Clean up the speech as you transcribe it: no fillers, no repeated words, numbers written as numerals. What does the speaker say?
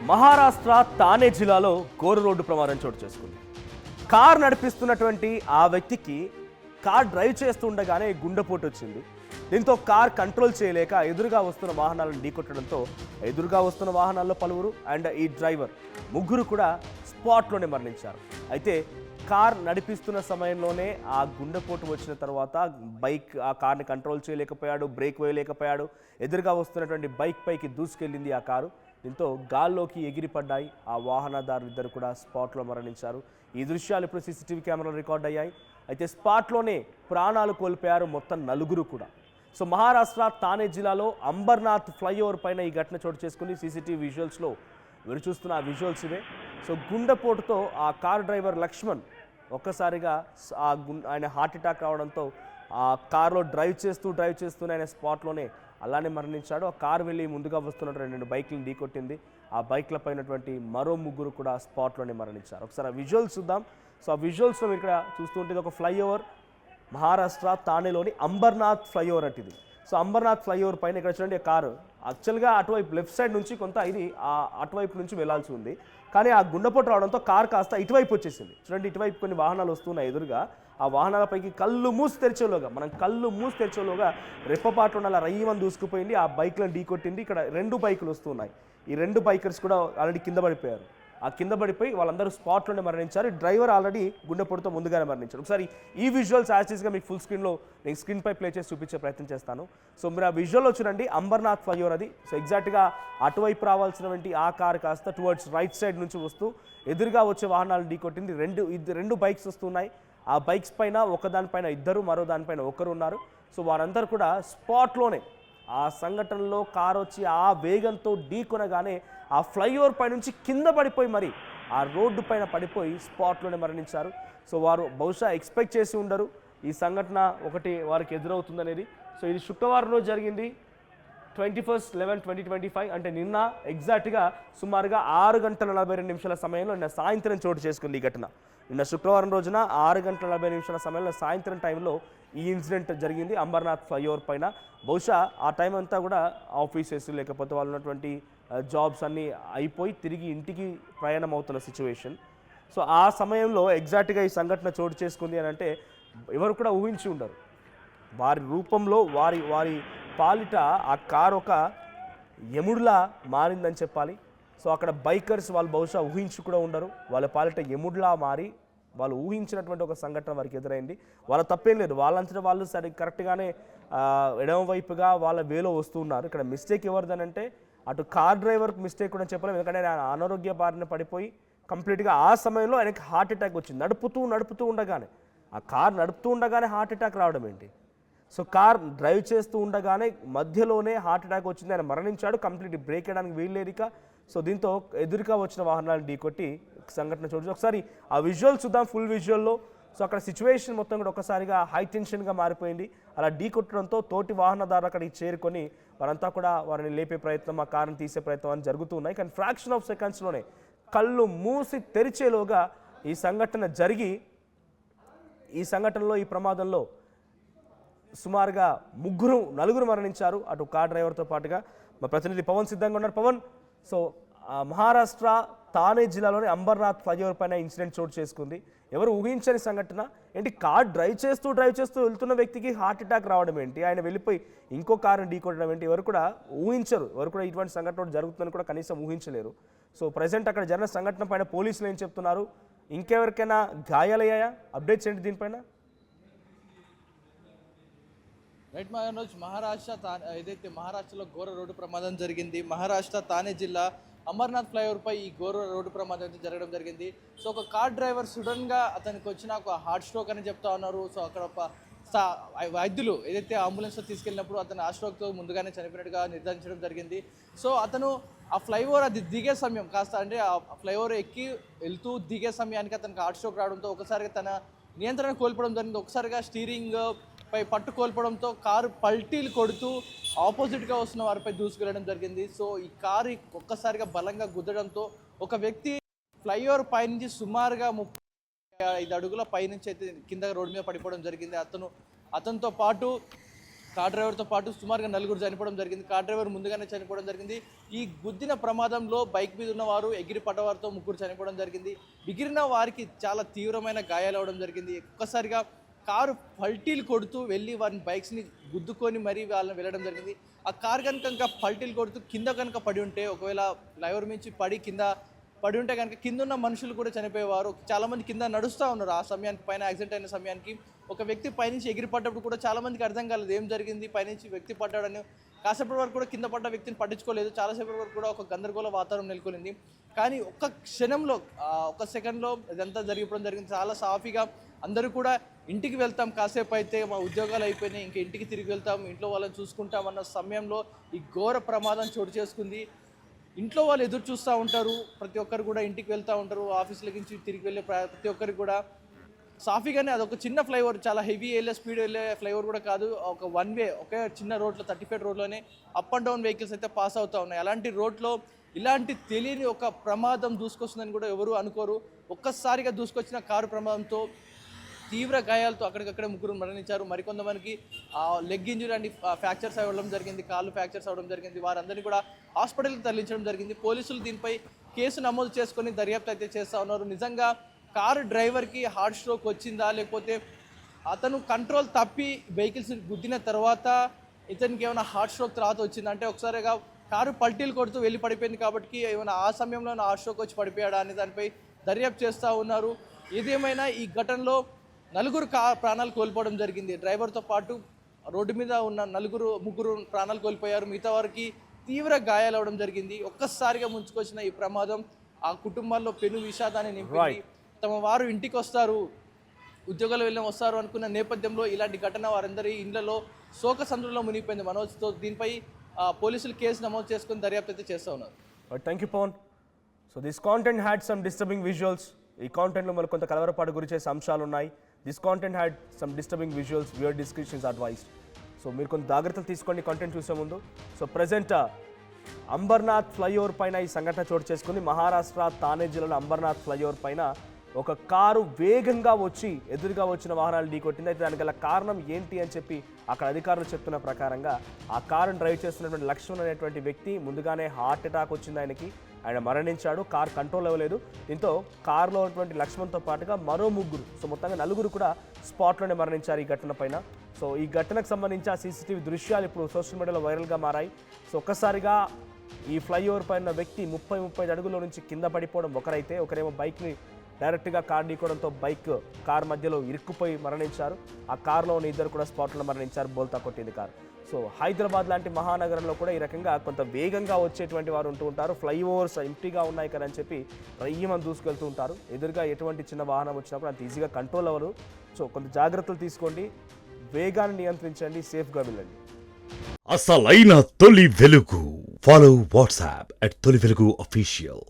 మహారాష్ట్ర తానే జిల్లాలో ఘోర రోడ్డు ప్రమాదం చోటు చేసుకుంది. కార్ నడిపిస్తున్నటువంటి ఆ వ్యక్తికి కార్ డ్రైవ్ చేస్తుండగానే గుండెపోటు వచ్చింది. దీంతో కార్ కంట్రోల్ చేయలేక ఎదురుగా వస్తున్న వాహనాలను ఢీకొట్టడంతో ఎదురుగా వస్తున్న వాహనాల్లో పలువురు అండ్ ఈ డ్రైవర్ ముగ్గురు కూడా స్పాట్లోనే మరణించారు. అయితే కార్ నడిపిస్తున్న సమయంలోనే ఆ గుండెపోటు వచ్చిన తర్వాత ఆ కార్ని కంట్రోల్ చేయలేకపోయాడు, బ్రేక్ వేయలేకపోయాడు. ఎదురుగా వస్తున్నటువంటి బైక్ పైకి దూసుకెళ్ళింది ఆ కారు. దీంతో గాల్లోకి ఎగిరిపడ్డాయి. ఆ వాహనదారులు ఇద్దరు కూడా స్పాట్లో మరణించారు. ఈ దృశ్యాలు ఇప్పుడు సీసీటీవీ కెమెరాలో రికార్డ్ అయ్యాయి. అయితే స్పాట్లోనే ప్రాణాలు కోల్పోయారు మొత్తం నలుగురు కూడా. సో మహారాష్ట్ర తానే జిల్లాలో అంబర్నాథ్ ఫ్లైఓవర్ పైన ఈ ఘటన చోటు చేసుకుని సీసీటీవీ విజువల్స్లో మీరు చూస్తున్న ఆ విజువల్స్ ఇవే. సో గుండెపోటుతో ఆ కార్ డ్రైవర్ లక్ష్మణ్ ఒక్కసారిగా ఆయన హార్ట్ అటాక్ రావడంతో ఆ కార్లో డ్రైవ్ చేస్తూనే ఆయన స్పాట్లోనే అలానే మరణించాడు. ఆ కారు వెళ్ళి ముందుగా వస్తున్నటువంటి 2 బైక్లను ఢీకొట్టింది. ఆ బైక్ల పైనటువంటి మరో ముగ్గురు కూడా స్పాట్లోనే మరణించారు. ఒకసారి ఆ విజువల్స్ చూద్దాం. సో ఆ విజువల్స్లో మీరు ఇక్కడ చూస్తుంటే ఒక ఫ్లైఓవర్, మహారాష్ట్ర తానేలోని అంబర్నాథ్ ఫ్లైఓవర్ అంటే ఇది. సో అంబర్నాథ్ ఫ్లైఓవర్ పైన ఇక్కడ చూడండి కారు యాక్చువల్గా అటువైపు లెఫ్ట్ సైడ్ నుంచి కొంత ఇది అటువైపు నుంచి వెళ్లాల్సి ఉంది. కానీ ఆ గుండెపోటు రావడంతో కార్ కాస్త ఇటువైపు వచ్చేసింది. చూడండి ఇటువైపు కొన్ని వాహనాలు వస్తున్నాయి ఎదురుగా. ఆ వాహనాలపైకి కళ్ళు మూసి తెరిచేలోగా రెప్పపాట్లు అలా రయ్యమని దూసుకుపోయింది. ఆ బైక్లను ఢీకొట్టింది. ఇక్కడ 2 బైకులు వస్తున్నాయి. ఈ 2 బైకర్స్ కూడా ఆల్రెడీ కింద పడిపోయారు. ఆ కింద పడిపోయి వాళ్ళందరూ స్పాట్లోనే మరణించారు. డ్రైవర్ ఆల్రెడీ గుండెపోటుతో ముందుగానే మరణించారు. ఒకసారి ఈ విజువల్స్ యాజ్గా మీకు ఫుల్ స్క్రీన్లో నేను స్క్రీన్పై ప్లే చేసి చూపించే ప్రయత్నం చేస్తాను. సో మీరు ఆ విజువల్లో చూడండి అంబర్నాథ్ ఫ్లైఓవర్ అది. సో ఎగ్జాక్ట్గా అటువైపు రావాల్సినటువంటి ఆ కార్ కాస్త టువర్డ్స్ రైట్ సైడ్ నుంచి వస్తూ ఎదురుగా వచ్చే వాహనాలు ఢీకొట్టింది. 2 బైక్స్ వస్తున్నాయి. ఆ బైక్స్ పైన ఒకదానిపైన ఇద్దరు, మరో దానిపైన ఒకరు ఉన్నారు. సో వారందరూ కూడా స్పాట్లోనే ఆ సంఘటనలో కారు వచ్చి ఆ వేగంతో ఢీకొనగానే ఆ ఫ్లైఓవర్ పై నుంచి కింద పడిపోయి మరి ఆ రోడ్డు పైన పడిపోయి స్పాట్లోనే మరణించారు. సో వారు బహుశా ఎక్స్పెక్ట్ చేసి ఉండరు ఈ సంఘటన ఒకటి వారికి ఎదురవుతుందనేది. సో ఇది శుక్రవారం రోజు జరిగింది, 21/11/2025. అంటే నిన్న ఎగ్జాక్ట్గా సుమారుగా 6:42 సమయంలో నిన్న సాయంత్రం చోటు చేసుకుంది ఈ ఘటన. నిన్న శుక్రవారం రోజున 6:40 సమయంలో సాయంత్రం టైంలో ఈ ఇన్సిడెంట్ జరిగింది అంబర్నాథ్ ఫ్లైఓవర్ పైన. బహుశా ఆ టైం అంతా కూడా ఆఫీసెస్ లేకపోతే వాళ్ళు ఉన్నటువంటి జాబ్స్ అన్నీ అయిపోయి తిరిగి ఇంటికి ప్రయాణం అవుతున్న సిచ్యువేషన్. సో ఆ సమయంలో ఎగ్జాక్ట్గా ఈ సంఘటన చోటు చేసుకుంది అని అంటే ఎవరు కూడా ఊహించి ఉండరు. వారి రూపంలో వారి పాలిట ఆ కార్ ఒక యముడిలా మారిందని చెప్పాలి. సో అక్కడ బైకర్స్ వాళ్ళు బహుశా ఊహించి కూడా ఉండరు. వాళ్ళ పాలిట యముడిలా మారి వాళ్ళు ఊహించినటువంటి ఒక సంఘటన వారికి ఎదురైంది. వాళ్ళ తప్పేం లేదు, వాళ్ళంతటా వాళ్ళు సరే కరెక్ట్గానే ఎడమ వైపుగా వాళ్ళ వేలో వస్తూ ఉన్నారు. ఇక్కడ మిస్టేక్ ఎవరిదనంటే అటు కార్ డ్రైవర్ మిస్టేక్ కూడా చెప్పలేము. ఎందుకంటే ఆయన అనారోగ్య బారిన పడిపోయి కంప్లీట్గా ఆ సమయంలో ఆయనకి హార్ట్ అటాక్ వచ్చింది. నడుపుతూ ఉండగానే ఆ కార్ నడుపుతూ ఉండగానే హార్ట్ అటాక్ రావడం ఏంటి? సో కార్ డ్రైవ్ చేస్తూ ఉండగానే మధ్యలోనే హార్ట్ అటాక్ వచ్చింది. ఆయన మరణించాడు. కంప్లీట్ బ్రేక్ వేయడానికి వీల్లేదిక. సో దీంతో ఎదురుగా వచ్చిన వాహనాలను ఢీకొట్టి సంఘటన చూడొచ్చు. ఒకసారి ఆ విజువల్ చూద్దాం ఫుల్ విజువల్లో. సో అక్కడ సిచ్యువేషన్ మొత్తం కూడా ఒకసారిగా హై టెన్షన్గా మారిపోయింది. అలా ఢీకొట్టడంతో తోటి వాహనదారులు అక్కడికి చేరుకొని వారంతా కూడా వారిని లేపే ప్రయత్నం, ఆ కారుని తీసే ప్రయత్నం అని జరుగుతున్నాయి. కానీ ఫ్రాక్షన్ ఆఫ్ సెకండ్స్లోనే కళ్ళు మూసి తెరిచేలోగా ఈ సంఘటన జరిగి ఈ సంఘటనలో ఈ ప్రమాదంలో సుమారుగా నలుగురు మరణించారు. అటు కార్ డ్రైవర్తో పాటుగా మా ప్రతినిధి పవన్ సిద్ధంగా ఉన్నారు. పవన్, సో మహారాష్ట్ర తానే జిల్లాలోని అంబర్నాథ్ ఫ్లైఓవర్ పైన ఇన్సిడెంట్ చోటు చేసుకుంది. ఎవరు ఊహించని సంఘటన ఏంటి? కార్ డ్రైవ్ చేస్తూ వెళ్తున్న వ్యక్తికి హార్ట్ అటాక్ రావడం ఏంటి? ఆయన వెళ్ళిపోయి ఇంకో కారుని ఢీకొట్టడం ఏంటి? ఎవరు కూడా ఊహించరు. ఎవరు కూడా ఇటువంటి సంఘటన జరుగుతుందని కూడా కనీసం ఊహించలేరు. సో ప్రజెంట్ అక్కడ జరిగిన సంఘటన పైన పోలీసులు ఏం చెప్తున్నారు? ఇంకెవరికైనా గాయాలయ్యాయా? అప్డేట్స్ ఏంటి దీనిపైన? రైట్ మనోజ్, ఏదైతే మహారాష్ట్రలో ఘోర రోడ్డు ప్రమాదం జరిగింది. మహారాష్ట్ర తానే జిల్లా అమర్నాథ్ ఫ్లైఓవర్ పై ఈ ఘోర రోడ్డు ప్రమాదం అయితే జరగడం జరిగింది. సో ఒక కార్ డ్రైవర్ సడన్గా అతనికి వచ్చిన ఒక హార్ట్ స్ట్రోక్ అని చెప్తా ఉన్నారు. సో అక్కడ వైద్యులు ఏదైతే అంబులెన్స్లో తీసుకెళ్ళినప్పుడు అతను హార్ట్ స్ట్రోక్తో ముందుగానే చనిపోయినట్టుగా నిర్ధారించడం జరిగింది. సో అతను ఆ ఫ్లైఓవర్ అది దిగే సమయం కాస్త అంటే ఆ ఫ్లైఓవర్ ఎక్కి వెళ్తూ దిగే సమయానికి అతనికి హార్ట్ స్ట్రోక్ రావడంతో ఒకసారిగా తన నియంత్రణ కోల్పోవడం జరిగింది. ఒకసారిగా స్టీరింగ్ పై పట్టు కోల్పోవడంతో కారు పల్టీలు కొడుతూ ఆపోజిట్గా వస్తున్న వారిపై దూసుకెళ్లడం జరిగింది. సో ఈ కారు ఒక్కసారిగా బలంగా గుద్దడంతో ఒక వ్యక్తి ఫ్లైఓవర్ పైనుంచి సుమారుగా 35 అడుగుల పైనుంచి అయితే కింద రోడ్డు మీద పడిపోవడం జరిగింది. అతనితో పాటు కార్ డ్రైవర్తో పాటు సుమారుగా 4 చనిపోవడం జరిగింది. కార్ డ్రైవర్ ముందుగానే చనిపోవడం జరిగింది. ఈ గుద్దిన ప్రమాదంలో బైక్ మీద ఉన్నవారు ఎగిరి పడ్డవారితో 3 చనిపోవడం జరిగింది. మిగిలిన వారికి చాలా తీవ్రమైన గాయాలు అవడం జరిగింది. ఒక్కసారిగా కారు పల్టీలు కొడుతూ వెళ్ళి వారిని బైక్స్ని గుద్దుకొని మరీ వాళ్ళని వెళ్ళడం జరిగింది. ఆ కారు కనుక పల్టీలు కొడుతూ కింద కనుక పడి ఉంటే, ఒకవేళ ఫ్లైఓవర్ నుంచి కింద పడి ఉంటే కనుక కింద ఉన్న మనుషులు కూడా చనిపోయేవారు. చాలామంది కింద నడుస్తూ ఉన్నారు. ఆ సమయానికి పైన యాక్సిడెంట్ అయిన సమయానికి ఒక వ్యక్తి పైనుంచి ఎగిరి పడ్డప్పుడు కూడా చాలామందికి అర్థం కాలేదు ఏం జరిగింది, పైనుంచి వ్యక్తి పడ్డాడని. కాసేపటి వరకు కూడా కింద పడ్డ వ్యక్తిని పట్టించుకోలేదు. చాలాసేపటి వరకు కూడా ఒక గందరగోళ వాతావరణం నెలకొనింది. కానీ ఒక్క క్షణంలో, ఒక్క సెకండ్లో ఇదంతా జరిగిపోవడం జరిగింది. చాలా సాఫీగా అందరూ కూడా ఇంటికి వెళ్తాం, కాసేపు అయితే మా ఉద్యోగాలు అయిపోయినాయి, ఇంకా ఇంటికి తిరిగి వెళ్తాం, ఇంట్లో వాళ్ళని చూసుకుంటాం అన్న సమయంలో ఈ ఘోర ప్రమాదం చోటు చేసుకుంది. ఇంట్లో వాళ్ళు ఎదురు చూస్తూ ఉంటారు, ప్రతి ఒక్కరు కూడా ఇంటికి వెళ్తూ ఉంటారు, ఆఫీసుల నుంచి తిరిగి వెళ్ళే ప్రతి ఒక్కరికి కూడా సాఫీగానే. అదొక చిన్న ఫ్లైఓవర్, చాలా హెవీ వెళ్ళే స్పీడ్ వెళ్ళే ఫ్లైఓవర్ కూడా కాదు. ఒక వన్ వే, ఒకే చిన్న రోడ్లో 35 రోడ్లోనే అప్ అండ్ డౌన్ వెహికల్స్ అయితే పాస్ అవుతూ ఉన్నాయి. అలాంటి రోడ్లో ఇలాంటి తెలియని ఒక ప్రమాదం దూసుకొస్తుందని కూడా ఎవరు అనుకోరు. ఒక్కసారిగా దూసుకొచ్చిన కారు ప్రమాదంతో తీవ్ర గాయాలతో అక్కడికక్కడ 3 మరణించారు. మరికొంతమందికి లెగ్ ఇంజరీ అండ్ ఫ్రాక్చర్స్ అవ్వడం జరిగింది, కాళ్ళు ఫ్రాక్చర్స్ అవ్వడం జరిగింది. వారందరినీ కూడా హాస్పిటల్కి తరలించడం జరిగింది. పోలీసులు దీనిపై కేసు నమోదు చేసుకొని దర్యాప్తు అయితే చేస్తూ ఉన్నారు. నిజంగా కారు డ్రైవర్కి హార్ట్ స్ట్రోక్ వచ్చిందా, లేకపోతే అతను కంట్రోల్ తప్పి వెహికల్స్ గుద్దిన తర్వాత ఇతనికి ఏమైనా హార్ట్ స్ట్రోక్ తర్వాత వచ్చిందా అంటే, ఒకసారిగా కారు పల్టీలు కొడుతూ వెళ్ళి పడిపోయింది కాబట్టి ఏమైనా ఆ సమయంలో హార్ట్ స్ట్రోక్ వచ్చి పడిపోయాడా అనే దానిపై దర్యాప్తు చేస్తూ ఉన్నారు. ఏదేమైనా ఈ ఘటనలో 4 ప్రాణాలు కోల్పోవడం జరిగింది. డ్రైవర్తో పాటు రోడ్డు మీద ఉన్న 3 ప్రాణాలు కోల్పోయారు. మిగతా వారికి తీవ్ర గాయాలు అవడం జరిగింది. ఒక్కసారిగా ముంచుకొచ్చిన ఈ ప్రమాదం ఆ కుటుంబాల్లో పెను విషాదాన్ని నింపింది. తమ వారు ఇంటికి వస్తారు, ఉద్యోగాలు వస్తారు అనుకున్న నేపథ్యంలో ఇలాంటి ఘటన వారందరి ఇళ్లలో శోక సంద్రంలో మునిగిపోయింది. మనోజ్తో దీనిపై పోలీసులు కేసు నమోదు చేసుకుని దర్యాప్తు అయితే చేస్తూ ఉన్నారు. Thank you Pavan. So this content had some disturbing visuals. ఈ కాంటెంట్లో మనకు కొంత కలవరపాటు గురి చేసే అంశాలు ఉన్నాయి. This content had some disturbing visuals, viewer descriptions advised. సో మీరు కొంత జాగ్రత్తలు తీసుకోండి కంటెంట్ చూసే ముందు. సో ప్రజెంట్ అంబర్నాథ్ ఫ్లైఓవర్ పైన ఈ సంఘటన చోటు చేసుకుంది. మహారాష్ట్ర తానే జిల్లాలో అంబర్నాథ్ ఫ్లైఓవర్ పైన ఒక కారు వేగంగా వచ్చి ఎదురుగా వచ్చిన వాహనాలు ఢీకొట్టింది. అయితే దానికి గల కారణం ఏంటి అని చెప్పి అక్కడ అధికారులు చెప్తున్న ప్రకారంగా ఆ కారును డ్రైవ్ చేస్తున్నటువంటి లక్ష్మణ్ అనేటువంటి వ్యక్తి ముందుగానే హార్ట్ అటాక్ వచ్చింది ఆయనకి, ఆయన మరణించాడు. కార్ కంట్రోల్ అవ్వలేదు. దీంతో కారులో ఉన్నటువంటి లక్ష్మణ్తో పాటుగా మరో 3, సో మొత్తంగా 4 కూడా స్పాట్లోనే మరణించారు ఈ ఘటన పైన. సో ఈ ఘటనకు సంబంధించి ఆ సీసీటీవీ దృశ్యాలు ఇప్పుడు సోషల్ మీడియాలో వైరల్గా మారాయి. సో ఒక్కసారిగా ఈ ఫ్లైఓవర్ పైన వ్యక్తి 30-35 అడుగుల నుంచి కింద పడిపోవడం ఒకరైతే, ఒకరేమో బైక్ని డైరెక్ట్గా కార్ ఢీకోవడంతో కార్ మధ్యలో ఇరుక్కుపోయి మరణించారు. ఆ కారులో ఉన్న 2 కూడా స్పాట్లో మరణించారు. బోల్తా కొట్టింది కారు. సో హైదరాబాద్ లాంటి మహానగరంలో కూడా ఈ రకంగా కొంత వేగంగా వచ్చేటువంటి వారు ఉంటూ ఉంటారు. ఫ్లైఓవర్స్ ఎంటీగా ఉన్నాయి కదా అని చెప్పి రయ్యమని దూసుకెళ్తూ ఉంటారు. ఎదురుగా ఎటువంటి చిన్న వాహనం వచ్చినప్పుడు అంత ఈజీగా కంట్రోల్ అవ్వరు. సో కొంత జాగ్రత్తలు తీసుకోండి, వేగాన్ని నియంత్రించండి, సేఫ్గా వెళ్ళండి. అసలైన తొలి వెలుగు. ఫాలో వాట్సాప్ @తొలి వెలుగు official.